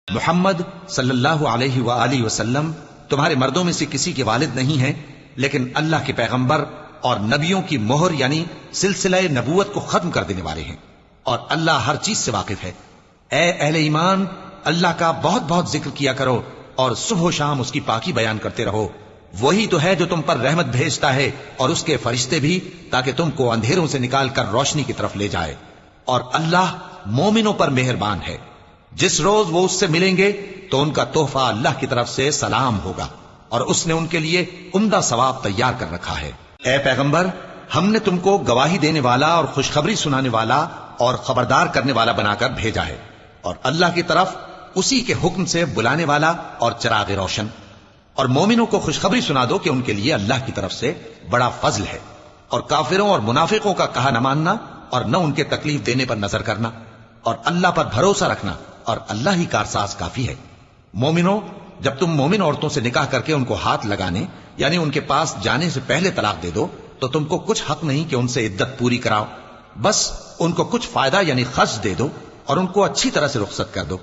محمد صلی اللہ علیہ وآلہ وسلم تمہارے مردوں میں سے کسی کے والد نہیں ہیں، لیکن اللہ کے پیغمبر اور نبیوں کی مہر یعنی سلسلہ نبوت کو ختم کر دینے والے ہیں، اور اللہ ہر چیز سے واقف ہے۔ اے اہل ایمان، اللہ کا بہت بہت ذکر کیا کرو اور صبح و شام اس کی پاکی بیان کرتے رہو۔ وہی تو ہے جو تم پر رحمت بھیجتا ہے اور اس کے فرشتے بھی، تاکہ تم کو اندھیروں سے نکال کر روشنی کی طرف لے جائے، اور اللہ مومنوں پر مہربان ہے۔ جس روز وہ اس سے ملیں گے تو ان کا تحفہ اللہ کی طرف سے سلام ہوگا، اور اس نے ان کے لیے عمدہ ثواب تیار کر رکھا ہے۔ اے پیغمبر، ہم نے تم کو گواہی دینے والا اور خوشخبری سنانے والا اور خبردار کرنے والا بنا کر بھیجا ہے، اور اللہ کی طرف اسی کے حکم سے بلانے والا اور چراغ روشن۔ اور مومنوں کو خوشخبری سنا دو کہ ان کے لیے اللہ کی طرف سے بڑا فضل ہے، اور کافروں اور منافقوں کا کہا نہ ماننا اور نہ ان کے تکلیف دینے پر نظر کرنا، اور اللہ پر بھروسہ رکھنا، اور اللہ ہی کارساز کافی ہے۔ مومنوں، جب تم مومن عورتوں سے نکاح کر کے ان کو ہاتھ لگانے یعنی ان کے پاس جانے سے پہلے طلاق دے دو تو تم کو کچھ حق نہیں کہ ان سے عدت پوری کراؤ، بس ان کو کچھ فائدہ یعنی خرچ دے دو اور ان کو اچھی طرح سے رخصت کر دو۔